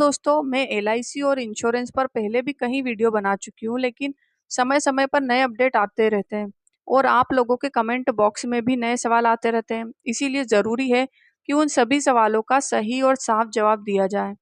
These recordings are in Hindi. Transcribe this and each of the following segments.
दोस्तों, मैं एलआईसी और इंश्योरेंस पर पहले भी कई वीडियो बना चुकी हूँ, लेकिन समय समय पर नए अपडेट आते रहते हैं और आप लोगों के कमेंट बॉक्स में भी नए सवाल आते रहते हैं। इसीलिए ज़रूरी है कि उन सभी सवालों का सही और साफ जवाब दिया जाए।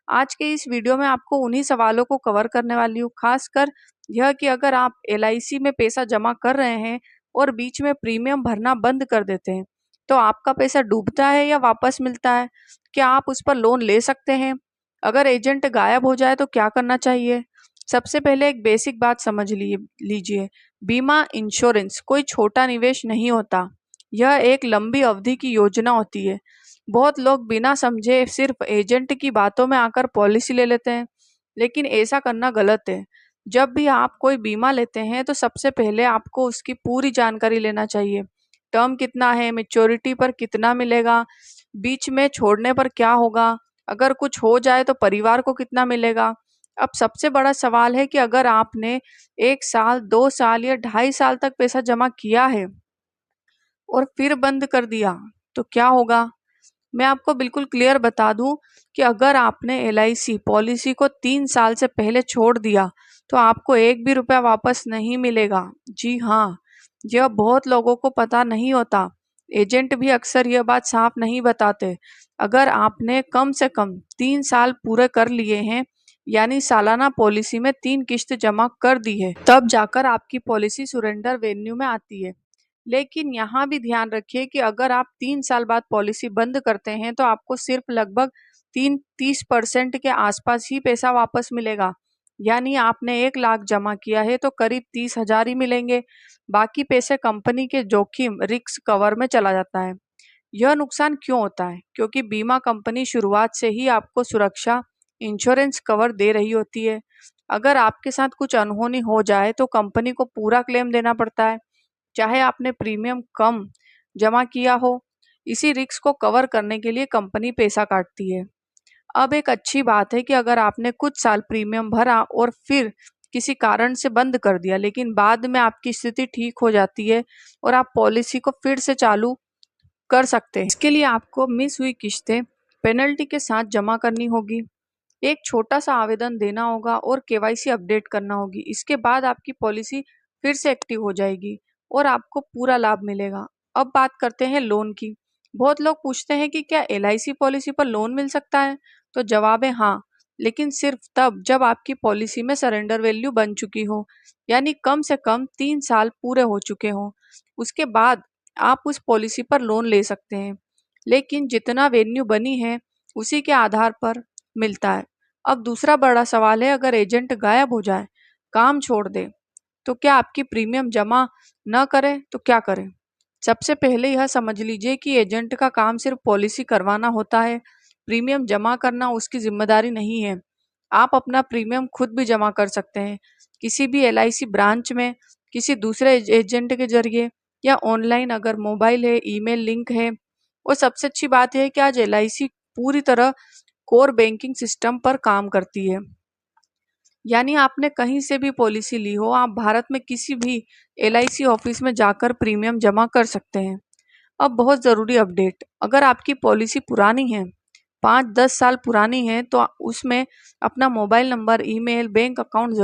आज के इस वीडियो में आपको उन्हीं सवालों को कवर करने वाली हूँ, खासकर यह कि अगर आप एलआईसी में पैसा जमा कर रहे हैं और बीच में प्रीमियम भरना बंद कर देते हैं, तो आपका पैसा डूबता है या वापस मिलता है? क्या आप उस पर लोन ले सकते हैं? अगर एजेंट गायब हो जाए तो क्या करना चाहिए? सबसे पहले एक बेसिक बात समझ लीजिए। बीमा इंश्योरेंस कोई छोटा निवेश नहीं होता। यह एक लंबी अवधि की योजना होती है। बहुत लोग बिना समझे सिर्फ एजेंट की बातों में आकर पॉलिसी ले लेते हैं, लेकिन ऐसा करना गलत है। जब भी आप कोई बीमा लेते हैं तो सबसे पहले आपको उसकी पूरी जानकारी लेना चाहिए। टर्म कितना है, मैच्योरिटी पर कितना मिलेगा, बीच में छोड़ने पर क्या होगा, अगर कुछ हो जाए तो परिवार को कितना मिलेगा। अब सबसे बड़ा सवाल है कि अगर आपने 1 साल, 2 साल या 2.5 साल तक पैसा जमा किया है और फिर बंद कर दिया तो क्या होगा? मैं आपको बिल्कुल क्लियर बता दूं कि अगर आपने एलआईसी पॉलिसी को 3 साल से पहले छोड़ दिया तो आपको एक भी रुपया वापस नहीं मिलेगा। जी हाँ, यह बहुत लोगों को पता नहीं होता। एजेंट भी अक्सर यह बात साफ नहीं बताते। अगर आपने कम से कम 3 साल पूरे कर लिए हैं, यानी सालाना पॉलिसी में 3 किश्त जमा कर दी है, तब जाकर आपकी पॉलिसी सुरेंडर वेन्यू में आती है। लेकिन यहाँ भी ध्यान रखिए कि अगर आप 3 साल बाद पॉलिसी बंद करते हैं तो आपको सिर्फ लगभग 30% के आसपास ही पैसा वापस मिलेगा। यानी आपने 1 लाख जमा किया है तो करीब 30,000 ही मिलेंगे। बाकी पैसे कंपनी के जोखिम रिस्क कवर में चला जाता है। यह नुकसान क्यों होता है? क्योंकि बीमा कंपनी शुरुआत से ही आपको सुरक्षा इंश्योरेंस कवर दे रही होती है। अगर आपके साथ कुछ अनहोनी हो जाए तो कंपनी को पूरा क्लेम देना पड़ता है, चाहे आपने प्रीमियम कम जमा किया हो। इसी रिस्क को कवर करने के लिए कंपनी पैसा काटती है। अब एक अच्छी बात है कि अगर आपने कुछ साल प्रीमियम भरा और फिर किसी कारण से बंद कर दिया, लेकिन बाद में आपकी स्थिति ठीक हो जाती है और आप पॉलिसी को फिर से चालू कर सकते हैं। इसके लिए आपको मिस हुई किश्तें पेनल्टी के साथ जमा करनी होगी, एक छोटा सा आवेदन देना होगा और केवाईसी अपडेट करना होगी। इसके बाद आपकी पॉलिसी फिर से एक्टिव हो जाएगी और आपको पूरा लाभ मिलेगा। अब बात करते हैं लोन की। बहुत लोग पूछते हैं कि क्या एलआईसी पॉलिसी पर लोन मिल सकता है? तो जवाब है हाँ, लेकिन सिर्फ तब जब आपकी पॉलिसी में सरेंडर वैल्यू बन चुकी हो, यानी कम से कम 3 साल पूरे हो चुके हों। उसके बाद आप उस पॉलिसी पर लोन ले सकते हैं, लेकिन जितना वेन्यू बनी है उसी के आधार पर मिलता है। अब दूसरा बड़ा सवाल है, अगर एजेंट गायब हो जाए, काम छोड़ दे, तो क्या आपकी प्रीमियम जमा न करे तो क्या करें? सबसे पहले यह समझ लीजिए कि एजेंट का काम सिर्फ पॉलिसी करवाना होता है। प्रीमियम जमा करना उसकी जिम्मेदारी नहीं है। आप अपना प्रीमियम खुद भी जमा कर सकते हैं, किसी भी एलआईसी ब्रांच में, किसी दूसरे एजेंट के जरिए या ऑनलाइन, अगर मोबाइल है, ईमेल लिंक है। और सबसे अच्छी बात यह है कि आज एलआईसी पूरी तरह कोर बैंकिंग सिस्टम पर काम करती है। यानी आपने कहीं से भी पॉलिसी ली हो, आप भारत में किसी भी एलआईसी ऑफिस में जाकर प्रीमियम जमा कर सकते हैं। अब बहुत ज़रूरी अपडेट, अगर आपकी पॉलिसी पुरानी है, 5-10 साल पुरानी है, तो उसमें अपना mobile number, email, bank account